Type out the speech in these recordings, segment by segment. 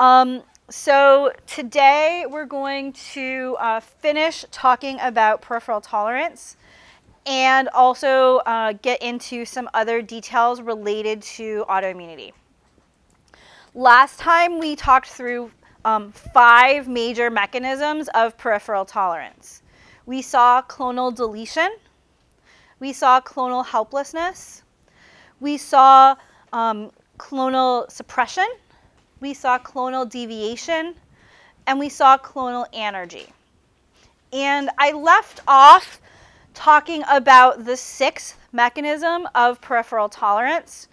So today we're going to finish talking about peripheral tolerance and also get into some other details related to autoimmunity. Last time we talked through 5 major mechanisms of peripheral tolerance. We saw clonal deletion, we saw clonal helplessness, we saw clonal suppression, we saw clonal deviation, and we saw clonal anergy. And I left off talking about the 6th mechanism of peripheral tolerance.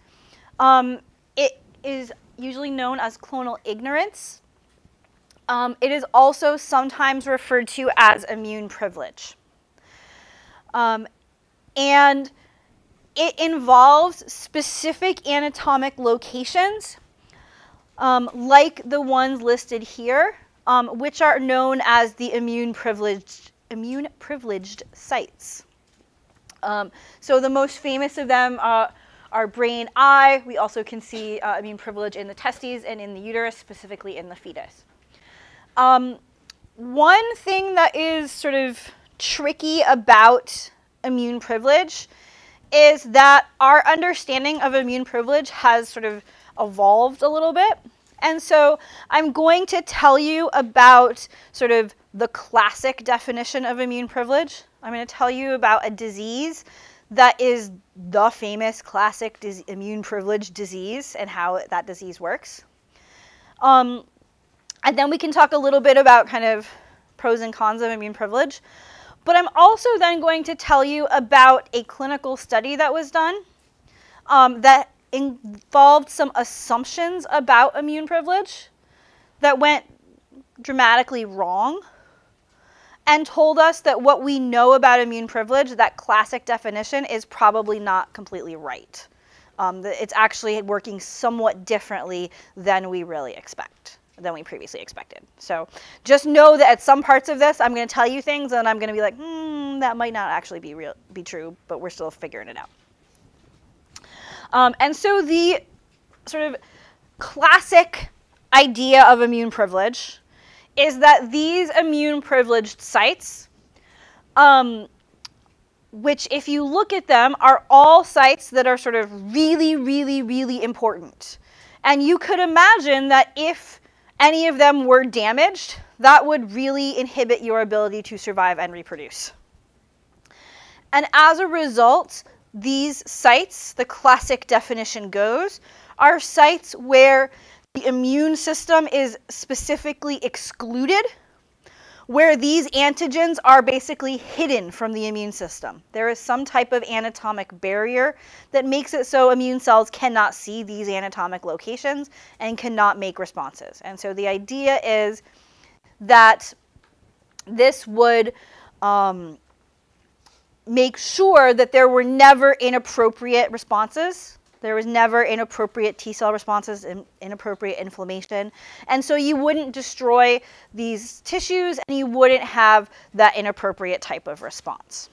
It is usually known as clonal ignorance. It is also sometimes referred to as immune privilege. And it involves specific anatomic locations like the ones listed here, which are known as the immune privileged sites. So the most famous of them are brain, eye. We also can see immune privilege in the testes and in the uterus, specifically in the fetus. One thing that is sort of tricky about immune privilege is that our understanding of immune privilege has sort of evolved a little bit. And so I'm going to tell you about sort of the classic definition of immune privilege. I'm going to tell you about a disease that is the famous classic immune privilege disease and how that disease works. And then we can talk a little bit about kind of pros and cons of immune privilege. But I'm also then going to tell you about a clinical study that was done that involved some assumptions about immune privilege that went dramatically wrong and told us that what we know about immune privilege, that classic definition, is probably not completely right. It's actually working somewhat differently than we previously expected. So just know that at some parts of this, I'm going to tell you things and I'm going to be like, that might not actually be true, but we're still figuring it out. And so the sort of classic idea of immune privilege is that these immune privileged sites, which if you look at them, are all sites that are sort of really, really, really important. And you could imagine that if any of them were damaged, that would really inhibit your ability to survive and reproduce. And as a result, these sites, the classic definition goes, are sites where the immune system is specifically excluded, where these antigens are basically hidden from the immune system. There is some type of anatomic barrier that makes it so immune cells cannot see these anatomic locations and cannot make responses. And so the idea is that this would make sure that there were never inappropriate responses. There was never inappropriate T-cell responses, inappropriate inflammation. And so you wouldn't destroy these tissues and you wouldn't have that inappropriate type of response.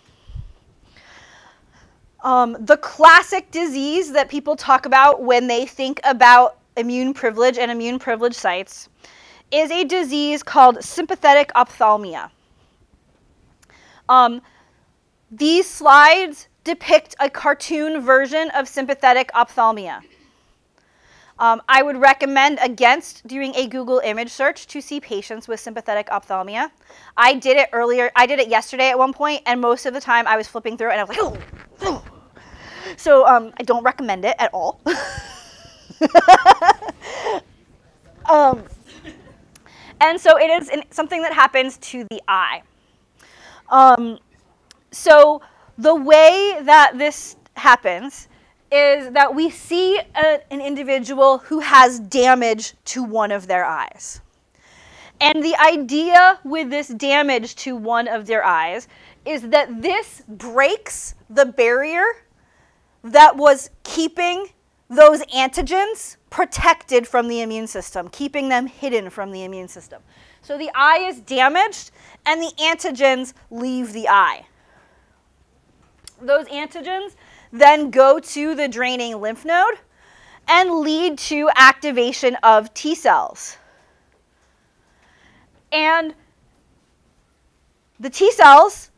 The classic disease that people talk about when they think about immune privilege and immune privileged sites is a disease called sympathetic ophthalmia. These slides depict a cartoon version of sympathetic ophthalmia. I would recommend against doing a Google image search to see patients with sympathetic ophthalmia. I did it earlier. I did it yesterday at one point, and most of the time I was flipping through it and I was like, oh. So I don't recommend it at all. And so it is something that happens to the eye. So the way that this happens is that we see an individual who has damage to one of their eyes. And the idea with this damage to one of their eyes is that this breaks the barrier that was keeping those antigens protected from the immune system, keeping them hidden from the immune system. So the eye is damaged and the antigens leave the eye. Those antigens then go to the draining lymph node and lead to activation of T cells. And the T cells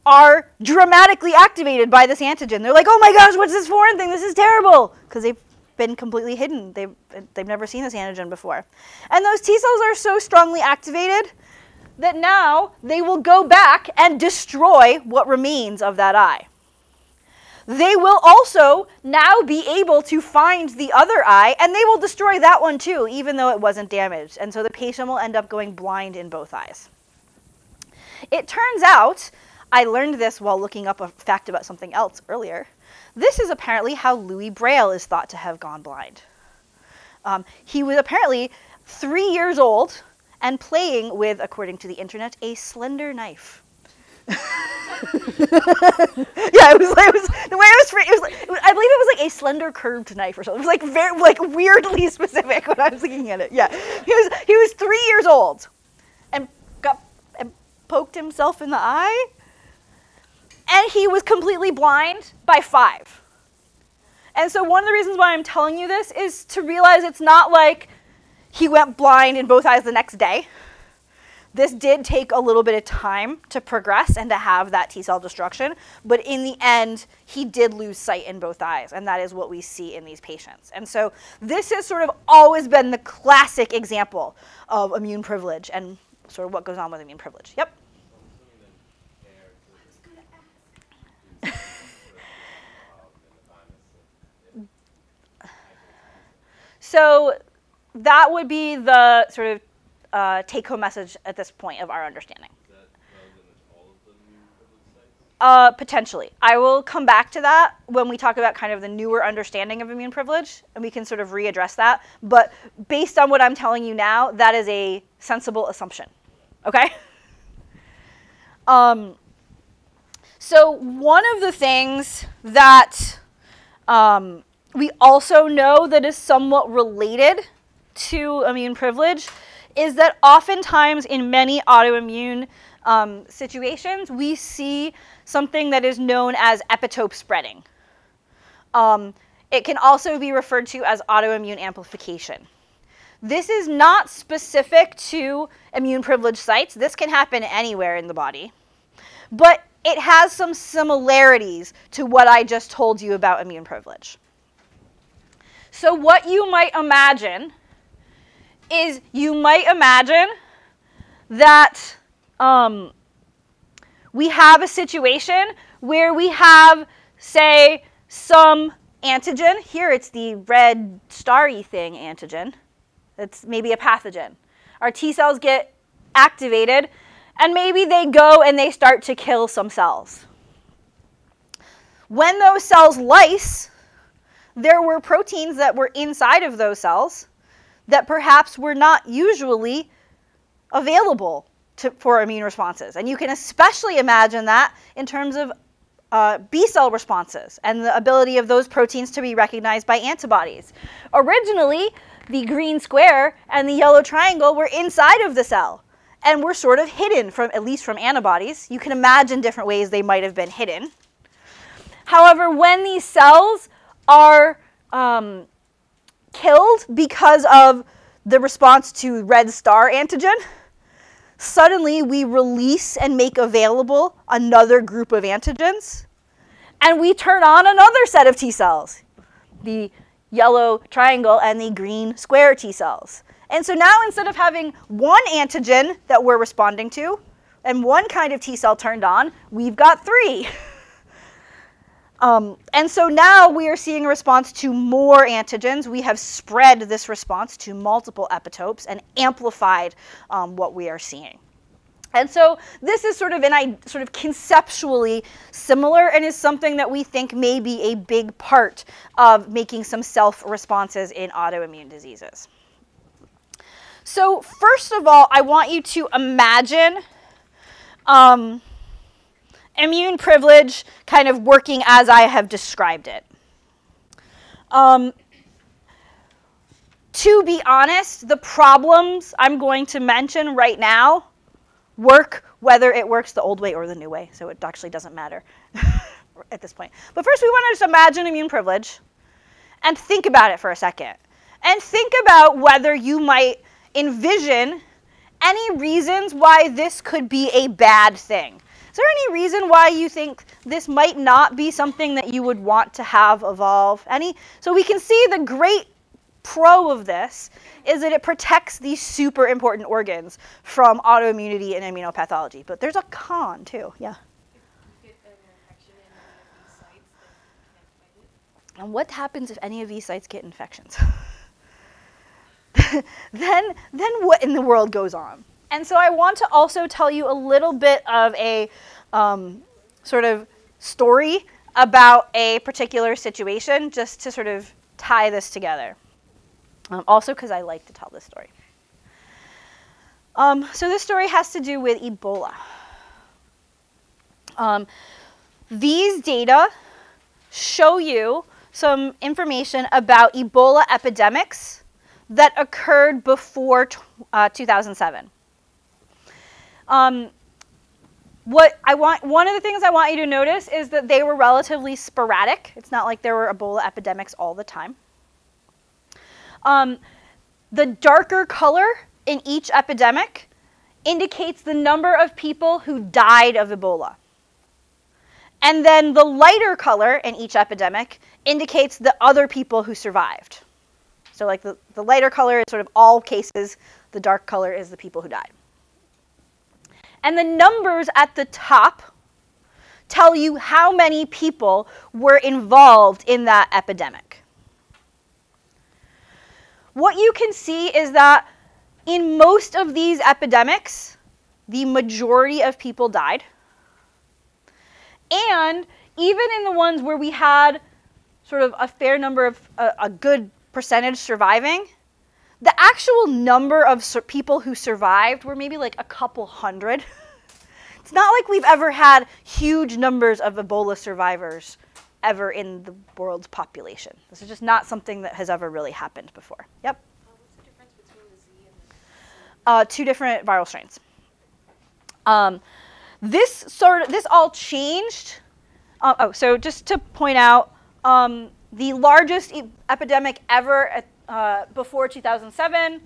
are dramatically activated by this antigen. They're like, oh my gosh, what's this foreign thing? This is terrible. Because they've been completely hidden. They've never seen this antigen before. And those T cells are so strongly activated that now they will go back and destroy what remains of that eye. They will also now be able to find the other eye, and they will destroy that one too, even though it wasn't damaged. And so the patient will end up going blind in both eyes. It turns out, I learned this while looking up a fact about something else earlier, this is apparently how Louis Braille is thought to have gone blind. He was apparently 3 years old and playing with, according to the internet, a slender knife. Yeah, it was the way it was. I believe it was like a slender curved knife or something. It was like very weirdly specific when I was looking at it. Yeah, he was 3 years old, and poked himself in the eye, and he was completely blind by 5. And so one of the reasons why I'm telling you this is to realize it's not like he went blind in both eyes the next day. This did take a little bit of time to progress and to have that T cell destruction, but in the end, he did lose sight in both eyes, and that is what we see in these patients. And so this has sort of always been the classic example of immune privilege and sort of what goes on with immune privilege. Yep? So that would be the sort of take-home message at this point of our understanding. Is that relevant to all of the immune privilege sites? Potentially. I will come back to that when we talk about kind of the newer understanding of immune privilege, and we can sort of readdress that. But based on what I'm telling you now, that is a sensible assumption. Okay? So one of the things that we also know that is somewhat related to immune privilege is that oftentimes in many autoimmune situations, we see something that is known as epitope spreading. It can also be referred to as autoimmune amplification. This is not specific to immune privileged sites. This can happen anywhere in the body. But it has some similarities to what I just told you about immune privilege. So what you might imagine is you might imagine that we have a situation where we have, say, some antigen. Here it's the red starry thing antigen. It's maybe a pathogen. Our T cells get activated, and maybe they go and they start to kill some cells. When those cells lyse, there were proteins that were inside of those cells that perhaps were not usually available for immune responses. And you can especially imagine that in terms of B cell responses and the ability of those proteins to be recognized by antibodies. Originally, the green square and the yellow triangle were inside of the cell and were sort of hidden, from at least from antibodies. You can imagine different ways they might have been hidden. However, when these cells are killed because of the response to red star antigen, suddenly we release and make available another group of antigens, and we turn on another set of T cells, the yellow triangle and the green square T cells. And so now instead of having one antigen that we're responding to and one kind of T cell turned on, we've got 3. And so now we are seeing a response to more antigens. We have spread this response to multiple epitopes and amplified what we are seeing. And so this is sort of conceptually similar and is something that we think may be a big part of making some self-responses in autoimmune diseases. So first of all, I want you to imagine immune privilege kind of working as I have described it. To be honest, the problems I'm going to mention right now work whether it works the old way or the new way, so it actually doesn't matter at this point. But first we want to just imagine immune privilege and think about it for a second. And think about whether you might envision any reasons why this could be a bad thing? Is there any reason why you think this might not be something that you would want to have evolve? Any? So we can see the great pro of this is that it protects these super important organs from autoimmunity and immunopathology. But there's a con too, yeah. If you get an infection in any of these sites, then you can't fight it. And what happens if any of these sites get infections? then what in the world goes on? And so I want to also tell you a little bit of a sort of story about a particular situation, just to sort of tie this together. Also because I like to tell this story. So this story has to do with Ebola. These data show you some information about Ebola epidemics that occurred before 2007. One of the things I want you to notice is that they were relatively sporadic. It's not like there were Ebola epidemics all the time. The darker color in each epidemic indicates the number of people who died of Ebola. And then the lighter color in each epidemic indicates the other people who survived. So like the lighter color is sort of all cases, the dark color is the people who died. And the numbers at the top tell you how many people were involved in that epidemic. What you can see is that in most of these epidemics, the majority of people died. And even in the ones where we had sort of a fair number of, a good percentage surviving, the actual number of people who survived were maybe like a couple hundred. It's not like we've ever had huge numbers of Ebola survivors ever in the world's population. This is just not something that has ever really happened before. Yep? What's the difference between the Z and the Two different viral strains. This all changed. So just to point out, the largest epidemic ever before 2007,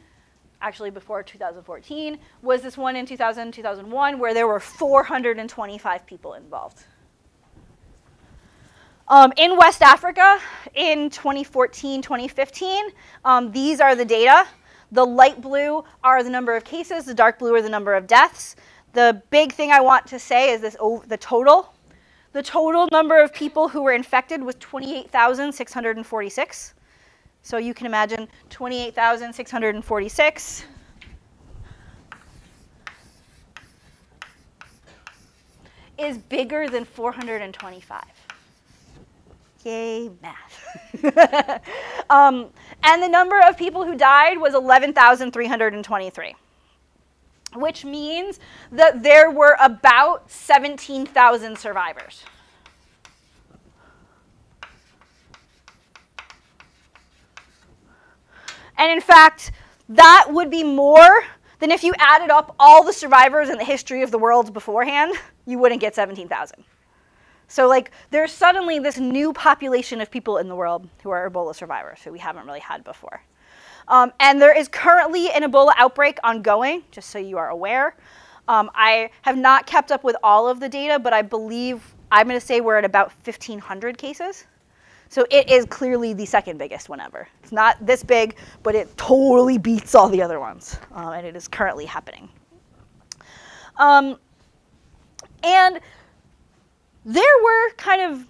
actually before 2014, was this one in 2001, where there were 425 people involved. In West Africa, in 2014, 2015, these are the data. The light blue are the number of cases. The dark blue are the number of deaths. The big thing I want to say is this: the total. The total number of people who were infected was 28,646. So you can imagine 28,646 is bigger than 425. Yay, math. And the number of people who died was 11,323, which means that there were about 17,000 survivors. And in fact, that would be more than if you added up all the survivors in the history of the world beforehand, you wouldn't get 17,000. So like, there's suddenly this new population of people in the world who are Ebola survivors, who we haven't really had before. And there is currently an Ebola outbreak ongoing, just so you are aware. I have not kept up with all of the data, but I believe, I'm going to say we're at about 1,500 cases. So it is clearly the second biggest one ever. It's not this big, but it totally beats all the other ones. And it is currently happening. And there were kind of,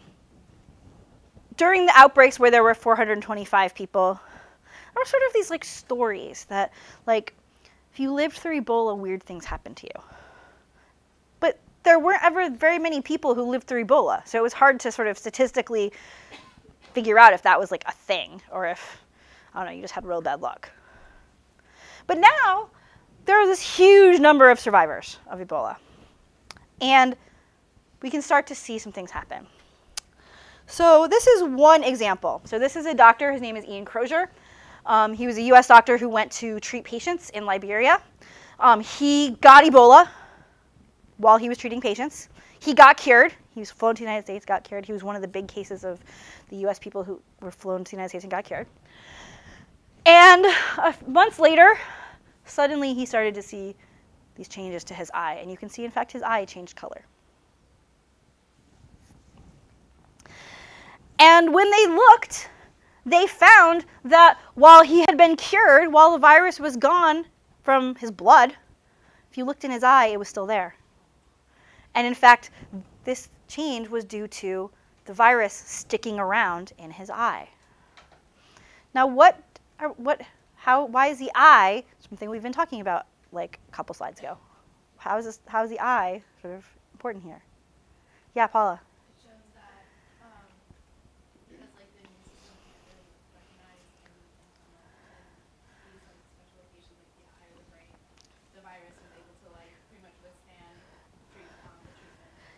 during the outbreaks where there were 425 people, there were sort of these like stories that like, if you lived through Ebola, weird things happened to you. But there weren't ever very many people who lived through Ebola. So it was hard to sort of statistically figure out if that was like a thing, or if, I don't know, you just had real bad luck. But now, there are this huge number of survivors of Ebola. And we can start to see some things happen. So this is one example. So this is a doctor, his name is Ian Crozier. He was a US doctor who went to treat patients in Liberia. He got Ebola while he was treating patients. He got cured. He was flown to the United States, got cured. He was one of the big cases of the US people who were flown to the United States and got cured. And months later, suddenly he started to see these changes to his eye. And you can see, in fact, his eye changed color. And when they looked, they found that while he had been cured, while the virus was gone from his blood, if you looked in his eye, it was still there. And in fact, this change was due to the virus sticking around in his eye. Now, why is the eye something we've been talking about like a couple slides ago? How is the eye sort of important here? Yeah, Paula. It shows that because like the immune system can't really recognize any in these like special locations like the eye or the brain, the virus was able to like pretty much withstand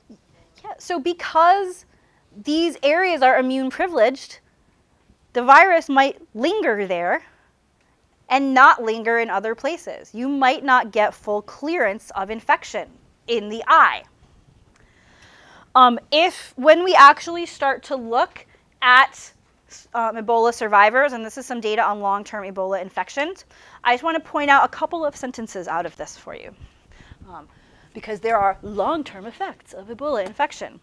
the treatment. Yeah, so because these areas are immune privileged, the virus might linger there and not linger in other places. You might not get full clearance of infection in the eye. When we actually start to look at Ebola survivors, and this is some data on long-term Ebola infections, I just want to point out a couple of sentences out of this for you, because there are long-term effects of Ebola infection.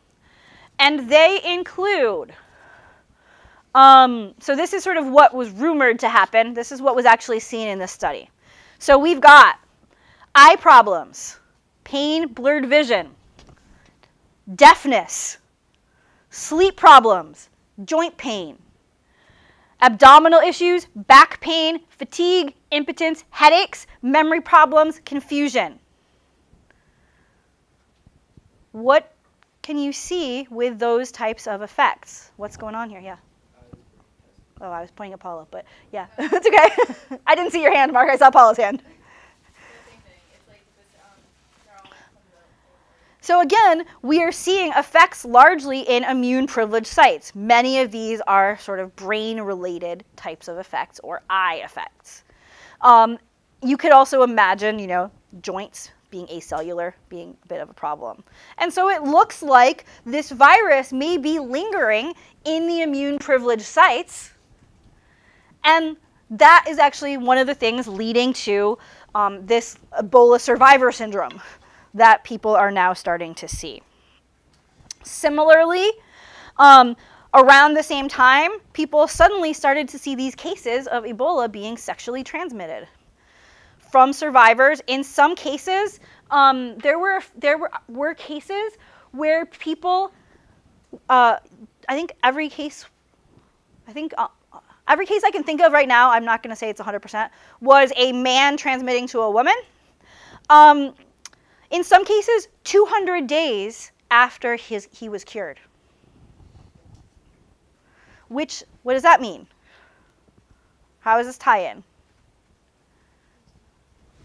And they include, so this is sort of what was rumored to happen. This is what was actually seen in this study. So we've got eye problems, pain, blurred vision, deafness, sleep problems, joint pain, abdominal issues, back pain, fatigue, impotence, headaches, memory problems, confusion. What can you see with those types of effects? What's going on here? Yeah. Oh, I was pointing at Paula, but yeah, it's okay. I didn't see your hand, Mark. I saw Paula's hand. So again, we are seeing effects largely in immune privileged sites. Many of these are sort of brain-related types of effects or eye effects. You could also imagine, you know, joints being acellular being a bit of a problem. And so it looks like this virus may be lingering in the immune privileged sites. And that is actually one of the things leading to this Ebola survivor syndrome that people are now starting to see. Similarly, around the same time, people suddenly started to see these cases of Ebola being sexually transmitted from survivors. In some cases, there were cases where people, I think every case I can think of right now, I'm not going to say it's 100%, was a man transmitting to a woman. In some cases, 200 days after he was cured. What does that mean? How does this tie in?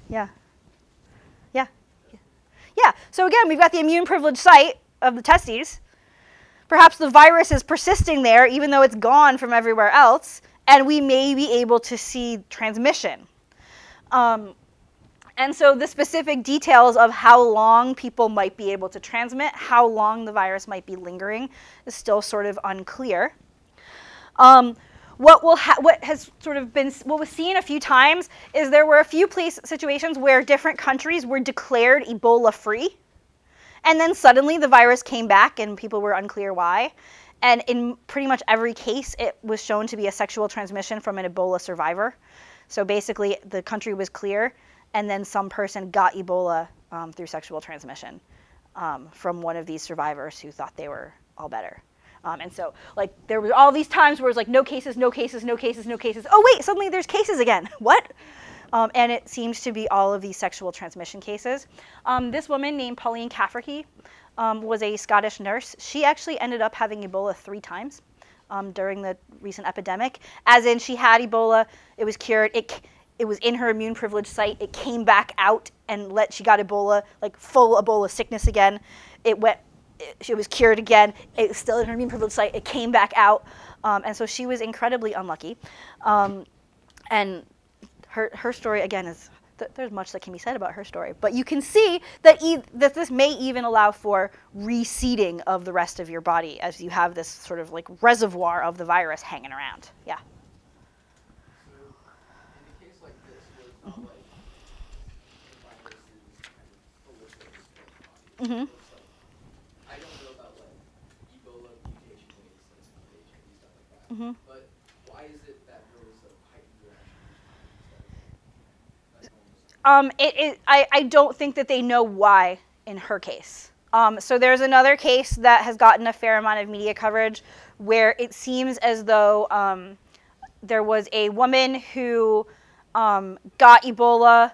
Yeah. Yeah. Yeah. So again, we've got the immune privileged site of the testes. Perhaps the virus is persisting there even though it's gone from everywhere else, and we may be able to see transmission. And so the specific details of how long people might be able to transmit, how long the virus might be lingering, is still sort of unclear. What was seen a few times is there were a few situations where different countries were declared Ebola-free, and then suddenly the virus came back and people were unclear why. And in pretty much every case, it was shown to be a sexual transmission from an Ebola survivor. So basically, the country was clear, and then some person got Ebola through sexual transmission from one of these survivors who thought they were all better. And so, like, there were all these times where it was like, no cases, no cases, no cases, no cases. Oh, wait, suddenly there's cases again. What? And it seems to be all of these sexual transmission cases. This woman named Pauline Cafferty was a Scottish nurse. She actually ended up having Ebola 3 times during the recent epidemic. As in, she had Ebola, it was cured, it was in her immune privileged site, it came back out, and she got Ebola, like full Ebola sickness again. She was cured again, it was still in her immune privileged site, it came back out. And so she was incredibly unlucky. And her story, again, is there's much that can be said about her story. But you can see that this may even allow for reseeding of the rest of your body as you have this sort of like reservoir of the virus hanging around. Yeah? So in a case like this, where it's not like the virus is Mm-hmm. I don't know about like Ebola mutation rates and mutation and stuff like that. Mm-hmm. But why is it that there was a heightened reaction instead of I don't think that they know why in her case. So there's another case that has gotten a fair amount of media coverage where it seems as though there was a woman who got Ebola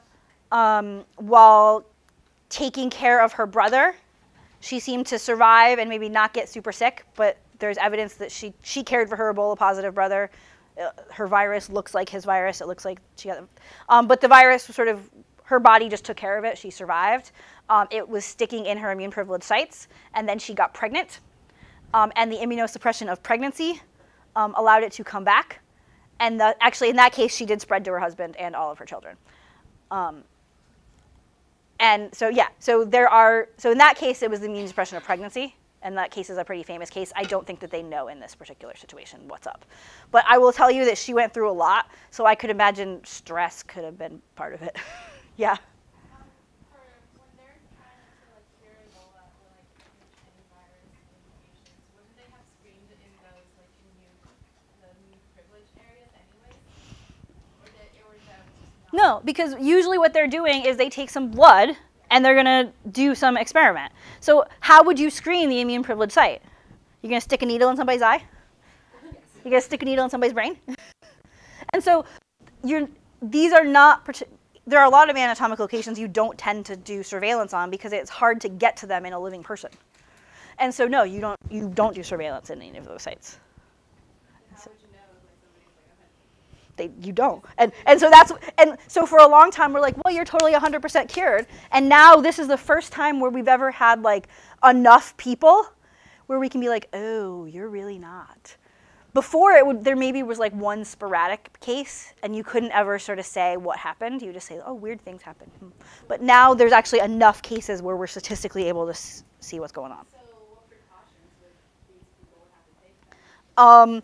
while taking care of her brother. She seemed to survive and maybe not get super sick, but there's evidence that she cared for her Ebola positive brother. Her virus looks like his virus. It looks like she got but the virus was sort of, her body just took care of it. She survived. It was sticking in her immune privileged sites, and then she got pregnant. And the immunosuppression of pregnancy allowed it to come back. And actually, in that case, she did spread to her husband and all of her children. And so, yeah, so in that case, it was the immune suppression of pregnancy. And that case is a pretty famous case. I don't think that they know in this particular situation what's up. But I will tell you that she went through a lot, so I could imagine stress could have been part of it. Yeah. When they're trying to like cure Ebola or like any virus mutations, wouldn't they have screened in those like the immune privilege areas anyways? Or that just not? No, because usually what they're doing is they take some blood and they're going to do some experiment. So how would you screen the immune privileged site? You're going to stick a needle in somebody's eye? You're going to stick a needle in somebody's brain? And so these are not, there are a lot of anatomic locations you don't tend to do surveillance on because it's hard to get to them in a living person. And so no, you don't do surveillance in any of those sites. How would you know if like, somebody's like, You don't. And so for a long time we're like, well, you're totally 100% cured. And now this is the first time where we've ever had like enough people where we can be like, oh, you're really not. Before there maybe was like one sporadic case and you couldn't ever sort of say what happened. You just say, oh, weird things happen. But now there's actually enough cases where we're statistically able to see what's going on. so what precautions would these people have to take?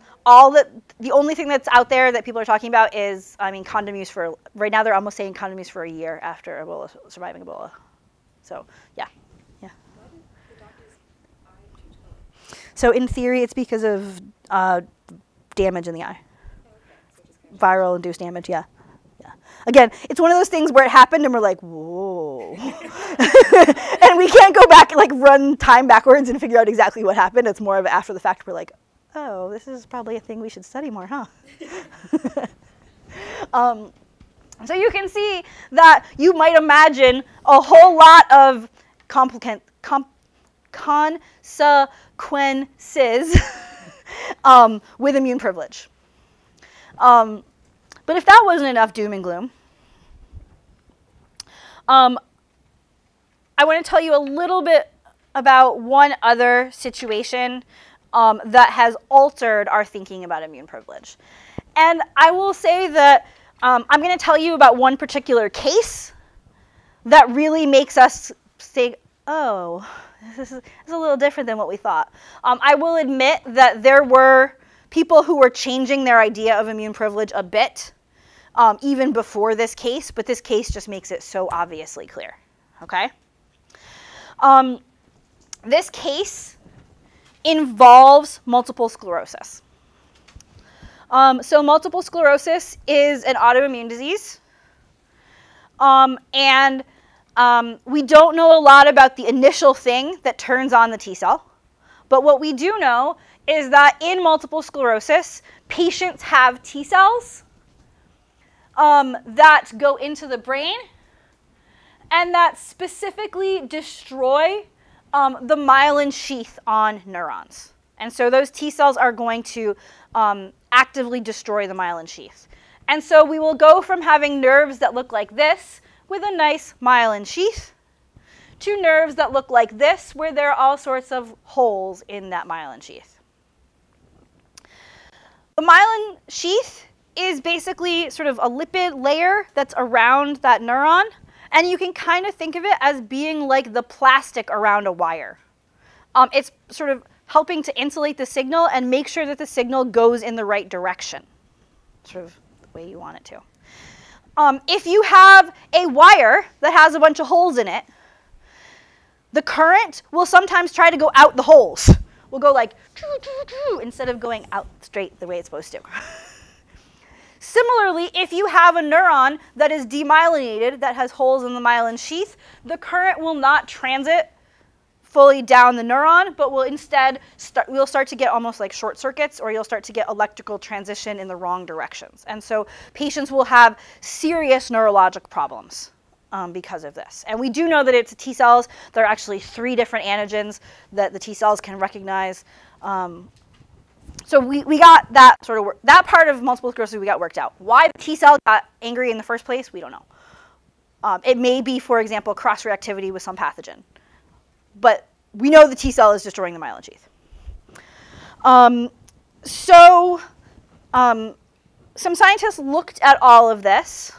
The only thing that's out there that people are talking about is, condom use for, right now they're almost saying condom use for a year after surviving Ebola. So, yeah. Why did the doctor's eye change color? So in theory, it's because of damage in the eye. Oh, okay. So just kind of Viral induced damage, yeah. Again, it's one of those things where it happened and we're like, whoa. And we can't go back and like run time backwards and figure out exactly what happened. It's more of after the fact we're like, oh, this is probably a thing we should study more, huh? So you can see that you might imagine a whole lot of consequences with immune privilege. But if that wasn't enough doom and gloom, I want to tell you a little bit about one other situation that has altered our thinking about immune privilege. And I will say that I'm going to tell you about one particular case that really makes us say, oh, this is a little different than what we thought. I will admit that there were people who were changing their idea of immune privilege a bit, even before this case, but this case just makes it so obviously clear, okay? This case involves multiple sclerosis. So multiple sclerosis is an autoimmune disease, and we don't know a lot about the initial thing that turns on the T cell, but what we do know is that in multiple sclerosis, patients have T cells that go into the brain and that specifically destroy the myelin sheath on neurons. And so those T cells are going to actively destroy the myelin sheath. And so we will go from having nerves that look like this with a nice myelin sheath to nerves that look like this where there are all sorts of holes in that myelin sheath. The myelin sheath is basically sort of a lipid layer that's around that neuron. And you can kind of think of it as being like the plastic around a wire. It's sort of helping to insulate the signal and make sure that the signal goes in the right direction, sort of the way you want it to. If you have a wire that has a bunch of holes in it, the current will sometimes try to go out the holes. We'll go like instead of going out straight the way it's supposed to. Similarly, if you have a neuron that is demyelinated, that has holes in the myelin sheath, the current will not transit fully down the neuron, but will instead we'll start to get almost like short circuits, or you'll start to get electrical transition in the wrong directions. And so patients will have serious neurologic problems because of this. And we do know that it's T cells. There are actually 3 different antigens that the T cells can recognize. So we got that sort of that part of multiple sclerosis we got worked out. Why the T cell got angry in the first place, we don't know. It may be, for example, cross-reactivity with some pathogen. But we know the T cell is destroying the myelin sheath. Some scientists looked at all of this,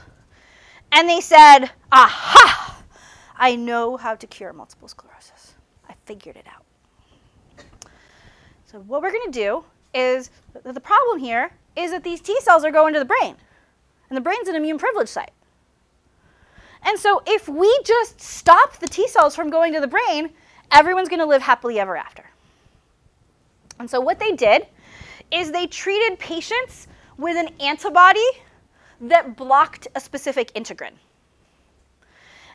and they said, aha, I know how to cure multiple sclerosis. I figured it out. So what we're going to do is, the problem here is that these T cells are going to the brain, and the brain's an immune privilege site. And so if we just stop the T cells from going to the brain, everyone's going to live happily ever after. And so what they did is they treated patients with an antibody that blocked a specific integrin.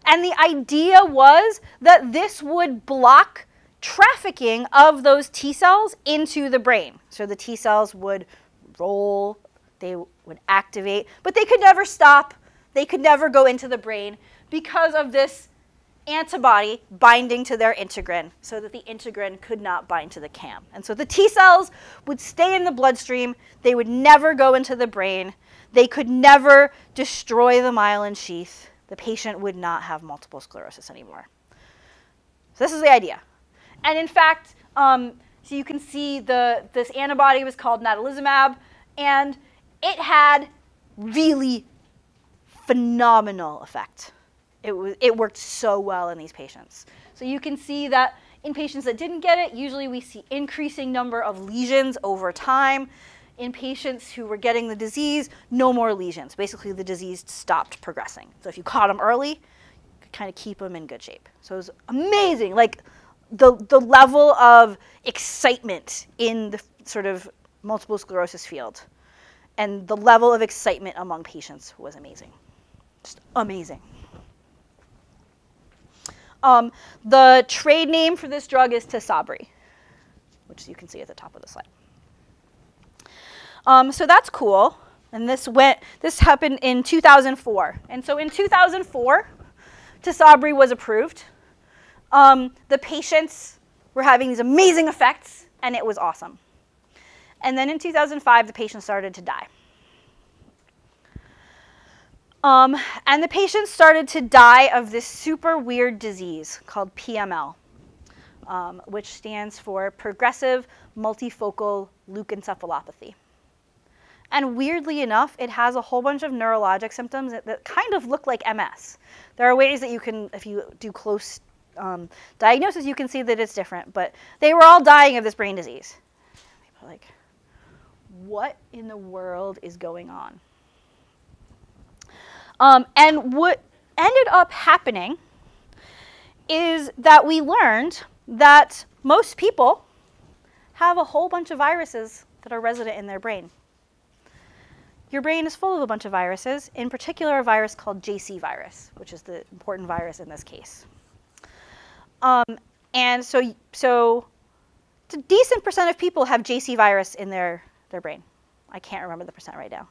And the idea was that this would block trafficking of those T cells into the brain. So the T cells would roll, they would activate, but they could never stop. They could never go into the brain because of this antibody binding to their integrin, so that the integrin could not bind to the CAM. And so the T cells would stay in the bloodstream. They would never go into the brain. They could never destroy the myelin sheath. The patient would not have multiple sclerosis anymore. So this is the idea. And in fact, so you can see this antibody was called natalizumab, and it had really phenomenal effect. It worked so well in these patients. So you can see that in patients that didn't get it, usually we see increasing number of lesions over time. In patients who were getting the disease, no more lesions. Basically, the disease stopped progressing. So if you caught them early, you could kind of keep them in good shape. So it was amazing. Like the level of excitement in the sort of multiple sclerosis field, and the level of excitement among patients was amazing. Just amazing. The trade name for this drug is Tysabri, which you can see at the top of the slide. So that's cool. And this happened in 2004. And so in 2004, Tysabri was approved. The patients were having these amazing effects, and it was awesome. And then in 2005, the patients started to die. And the patients started to die of this super weird disease called PML, which stands for Progressive Multifocal Leukoencephalopathy. And weirdly enough, it has a whole bunch of neurologic symptoms that kind of look like MS. There are ways that you can, if you do close diagnosis, you can see that it's different. But they were all dying of this brain disease. People are like, what in the world is going on? And what ended up happening is that we learned that most people have a whole bunch of viruses that are resident in their brain. Your brain is full of a bunch of viruses, in particular a virus called JC virus, which is the important virus in this case. And so a decent percent of people have JC virus in their brain. I can't remember the percent right now.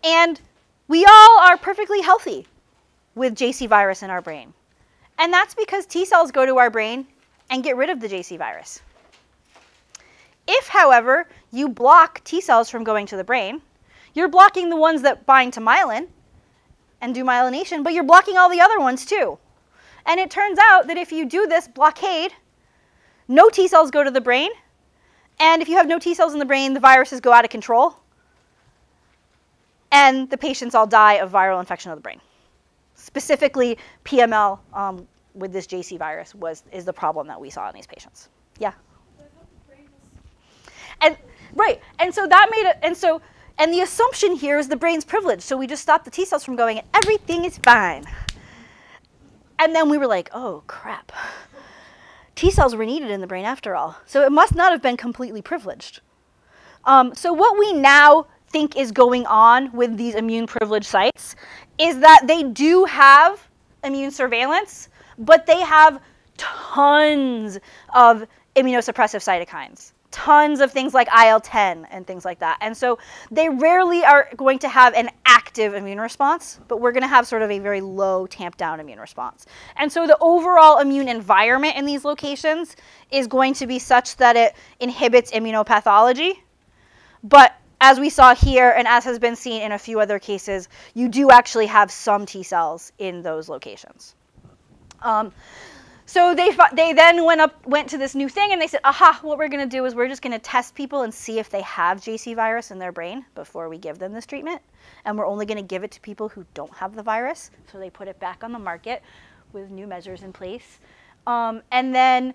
And we all are perfectly healthy with JC virus in our brain. And that's because T cells go to our brain and get rid of the JC virus. If, however, you block T cells from going to the brain, you're blocking the ones that bind to myelin and do myelination, but you're blocking all the other ones too. And it turns out that if you do this blockade, no T cells go to the brain. And if you have no T cells in the brain, the viruses go out of control. And the patients all die of viral infection of the brain. Specifically, PML with this JC virus is the problem that we saw in these patients. Yeah? And right, and so that made it, and the assumption here is the brain's privileged, so we just stop the T cells from going and everything is fine. And then we were like, oh, crap. T cells were needed in the brain after all. So it must not have been completely privileged. So what we now think is going on with these immune privileged sites is that they do have immune surveillance, but they have tons of immunosuppressive cytokines, tons of things like IL-10 and things like that. And so they rarely are going to have an active immune response, but we're going to have sort of a very low tamped down immune response. And so the overall immune environment in these locations is going to be such that it inhibits immunopathology. But as we saw here, and as has been seen in a few other cases, you do actually have some T cells in those locations. So they then went to this new thing, and they said, aha, what we're going to do is we're just going to test people and see if they have JC virus in their brain before we give them this treatment. And we're only going to give it to people who don't have the virus. So they put it back on the market with new measures in place. And then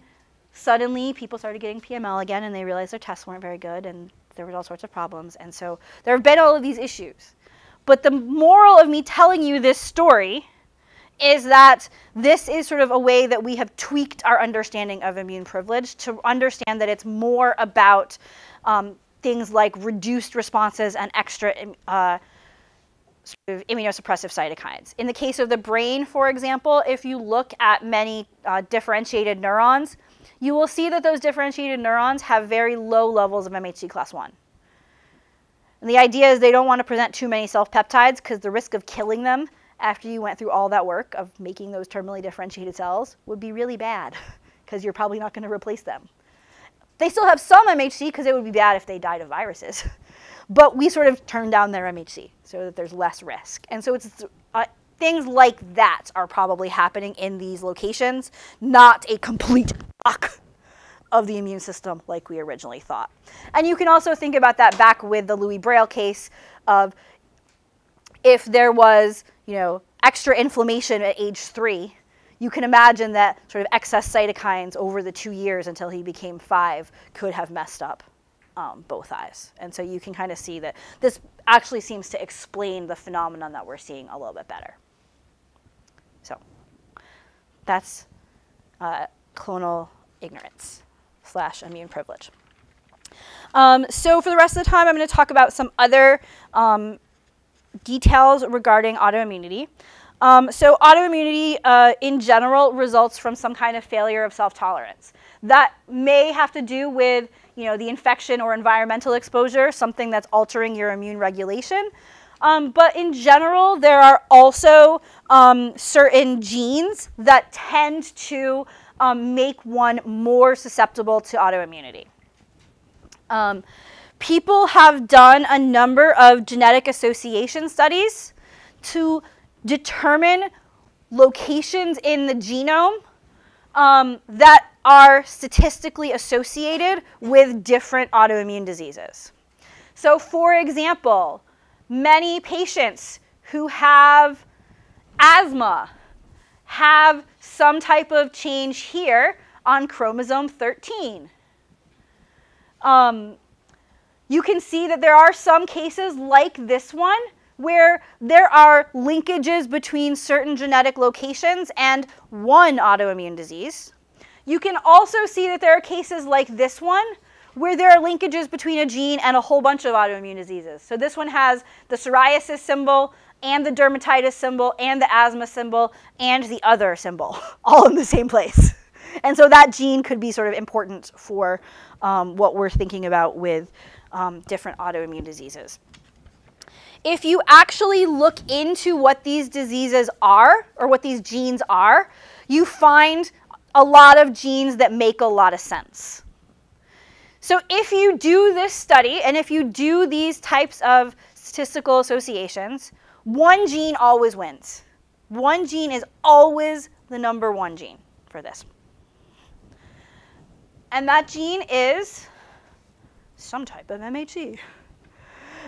suddenly people started getting PML again, and they realized their tests weren't very good, and there was all sorts of problems. And so there have been all of these issues. But the moral of me telling you this story is that this is sort of a way that we have tweaked our understanding of immune privilege to understand that it's more about things like reduced responses and extra sort of immunosuppressive cytokines. In the case of the brain, for example, if you look at many differentiated neurons, you will see that those differentiated neurons have very low levels of MHC class I. And the idea is they don't want to present too many self-peptides because the risk of killing them after you went through all that work of making those terminally differentiated cells would be really bad because you're probably not going to replace them. They still have some MHC because it would be bad if they died of viruses. But we sort of turn down their MHC so that there's less risk. And so it's things like that are probably happening in these locations, not a complete block of the immune system like we originally thought. And you can also think about that back with the Louis Braille case of if there was, extra inflammation at age 3, you can imagine that sort of excess cytokines over the 2 years until he became 5 could have messed up both eyes. And so you can kind of see that this actually seems to explain the phenomenon that we're seeing a little bit better. So that's clonal ignorance / immune privilege. So for the rest of the time, I'm going to talk about some other details regarding autoimmunity. So autoimmunity in general results from some kind of failure of self-tolerance. That may have to do with the infection or environmental exposure, something that's altering your immune regulation. But in general, there are also certain genes that tend to make one more susceptible to autoimmunity. People have done a number of genetic association studies to determine locations in the genome that are statistically associated with different autoimmune diseases. So for example, many patients who have asthma have some type of change here on chromosome 13. You can see that there are some cases like this one where there are linkages between certain genetic locations and one autoimmune disease. You can also see that there are cases like this one where there are linkages between a gene and a whole bunch of autoimmune diseases. So this one has the psoriasis symbol and the dermatitis symbol and the asthma symbol and the other symbol all in the same place. And so that gene could be sort of important for what we're thinking about with different autoimmune diseases. If you actually look into what these diseases are, or what these genes are, you find a lot of genes that make a lot of sense. So if you do this study, and if you do these types of statistical associations, one gene always wins. One gene is always the #1 gene for this. And that gene is some type of MHC.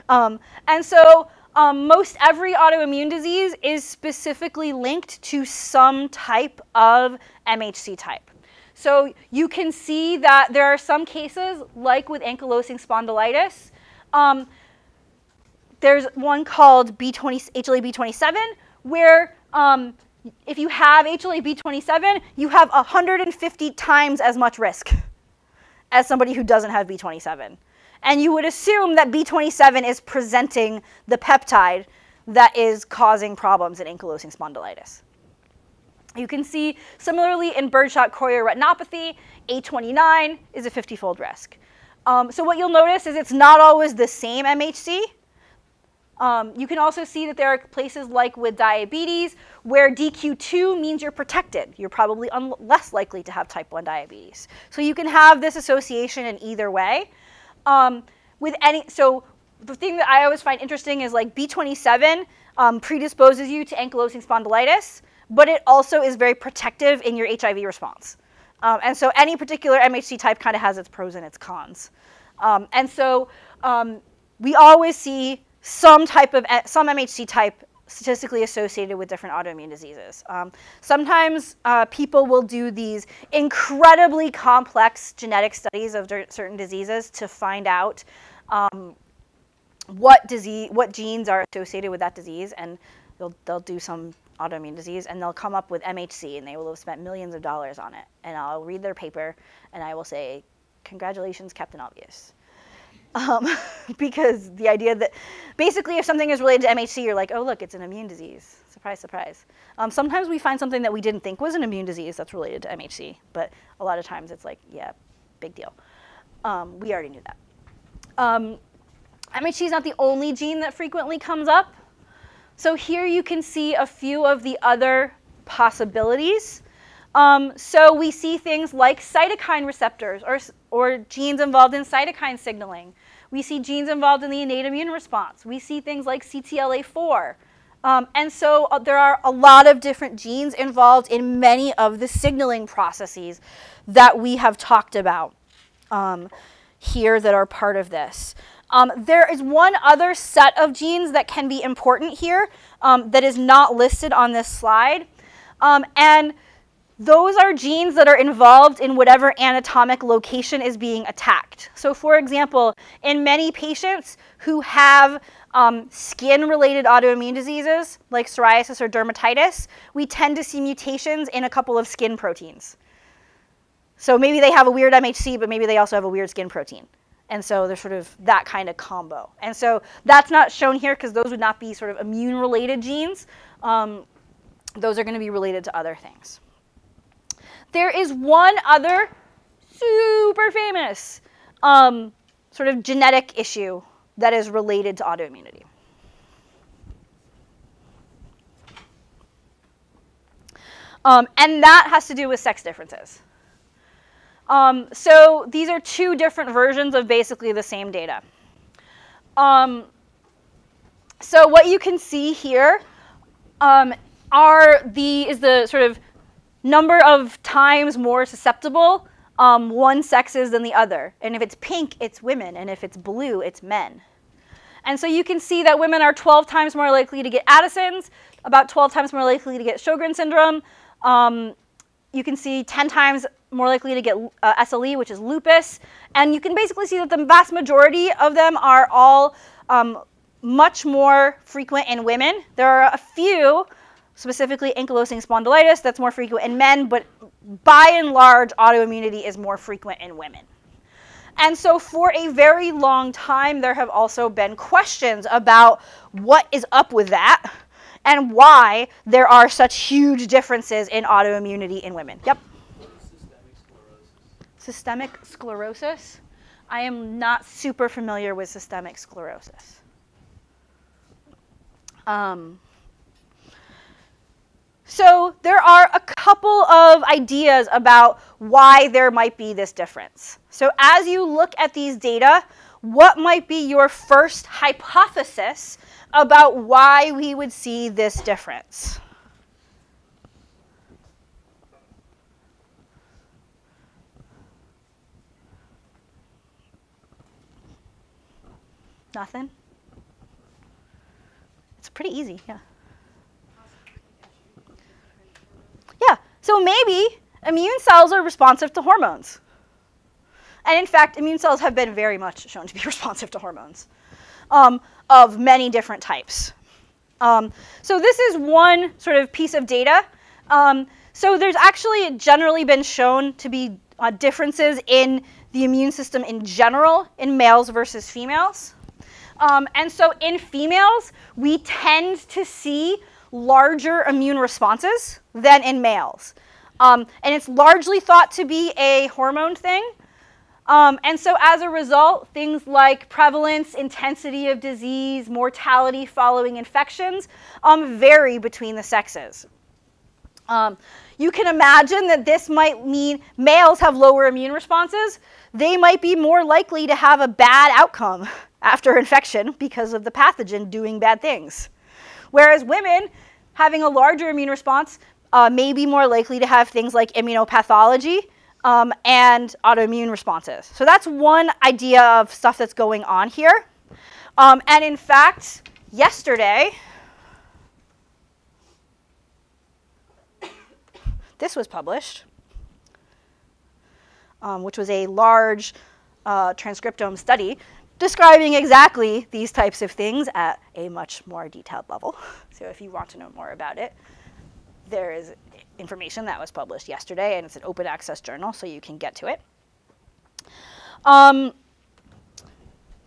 And so most every autoimmune disease is specifically linked to some type of MHC type. So you can see that there are some cases, like with ankylosing spondylitis. There's one called HLA-B27, where if you have HLA-B27, you have 150 times as much risk as somebody who doesn't have B27. And you would assume that B27 is presenting the peptide that is causing problems in ankylosing spondylitis. You can see similarly in birdshot chorioretinopathy, A29 is a 50-fold risk. So what you'll notice is it's not always the same MHC. You can also see that there are places like with diabetes where DQ2 means you're protected. You're probably less likely to have type 1 diabetes. So you can have this association in either way. So the thing that I always find interesting is like B27 predisposes you to ankylosing spondylitis, but it also is very protective in your HIV response. And so any particular MHC type kind of has its pros and its cons. We always see some MHC type statistically associated with different autoimmune diseases. Sometimes people will do these incredibly complex genetic studies of certain diseases to find out what genes are associated with that disease, and they'll do some autoimmune disease, and they'll come up with MHC, and they will have spent millions of dollars on it. And I'll read their paper, and I will say, congratulations, Captain Obvious. Because the idea that basically if something is related to MHC, you're like, oh, look, it's an immune disease. Surprise, surprise. Sometimes we find something that we didn't think was an immune disease that's related to MHC, but a lot of times it's like, yeah, big deal. We already knew that. MHC is not the only gene that frequently comes up. So here you can see a few of the other possibilities. So we see things like cytokine receptors or genes involved in cytokine signaling. We see genes involved in the innate immune response. We see things like CTLA4. And so there are a lot of different genes involved in many of the signaling processes that we have talked about here that are part of this. There is one other set of genes that can be important here that is not listed on this slide. And those are genes that are involved in whatever anatomic location is being attacked. So for example, in many patients who have skin-related autoimmune diseases, like psoriasis or dermatitis, we tend to see mutations in a couple of skin proteins. So maybe they have a weird MHC, but maybe they also have a weird skin protein. And so there's sort of that kind of combo. And so that's not shown here because those would not be sort of immune-related genes. Those are going to be related to other things. There is one other super famous sort of genetic issue that is related to autoimmunity. And that has to do with sex differences. So these are two different versions of basically the same data. So what you can see here is the sort of number of times more susceptible one sex is than the other. And if it's pink, it's women. And if it's blue, it's men. And so you can see that women are 12 times more likely to get Addison's, about 12 times more likely to get Sjogren's syndrome. You can see 10 times more likely to get SLE, which is lupus. And you can basically see that the vast majority of them are all much more frequent in women. There are a few, specifically ankylosing spondylitis, that's more frequent in men, but by and large, autoimmunity is more frequent in women. And so for a very long time, there have also been questions about what is up with that and why there are such huge differences in autoimmunity in women. Yep? What is systemic sclerosis? Systemic sclerosis? I am not super familiar with systemic sclerosis. So there are a couple of ideas about why there might be this difference. So as you look at these data, what might be your first hypothesis about why we would see this difference? Nothing? It's pretty easy, yeah. Yeah, so maybe immune cells are responsive to hormones. And in fact, immune cells have been very much shown to be responsive to hormones of many different types. So this is one sort of piece of data. So there's actually generally been shown to be differences in the immune system in general in males versus females. And so in females, we tend to see larger immune responses than in males. And it's largely thought to be a hormone thing. And so as a result, things like prevalence, intensity of disease, mortality following infections vary between the sexes. You can imagine that this might mean males have lower immune responses. They might be more likely to have a bad outcome after infection because of the pathogen doing bad things. Whereas women having a larger immune response may be more likely to have things like immunopathology and autoimmune responses. So that's one idea of stuff that's going on here. And in fact, yesterday, this was published, which was a large transcriptome study describing exactly these types of things at a much more detailed level. So if you want to know more about it, there is information that was published yesterday, and it's an open access journal, so you can get to it.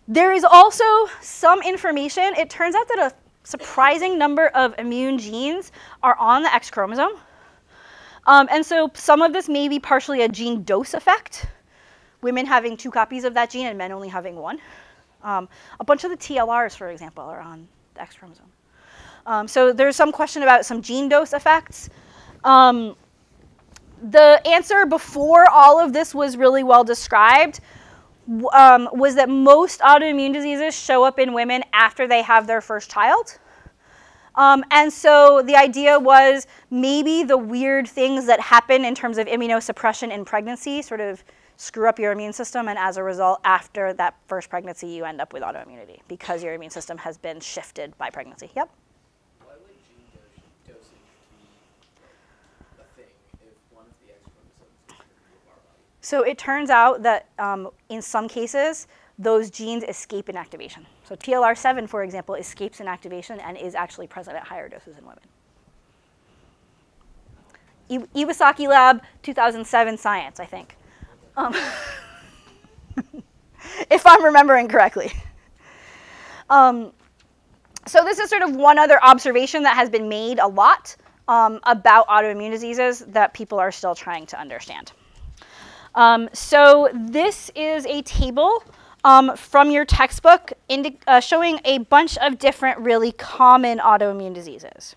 There is also some information. It turns out that a surprising number of immune genes are on the X chromosome. And so some of this may be partially a gene dose effect, women having 2 copies of that gene and men only having 1. A bunch of the TLRs, for example, are on the X chromosome. So there's some question about some gene dose effects. The answer before all of this was really well described was that most autoimmune diseases show up in women after they have their first child. And so the idea was maybe the weird things that happen in terms of immunosuppression in pregnancy sort of screw up your immune system, and as a result, after that first pregnancy, you end up with autoimmunity because your immune system has been shifted by pregnancy. Yep? Why would gene dosage be a thing if one of the X chromosomes is in our body? So it turns out that in some cases, those genes escape inactivation. So TLR7, for example, escapes inactivation and is actually present at higher doses in women. Iwasaki Lab, 2007 Science, I think. If I'm remembering correctly. So this is sort of one other observation that has been made a lot about autoimmune diseases that people are still trying to understand. So this is a table from your textbook showing a bunch of different really common autoimmune diseases.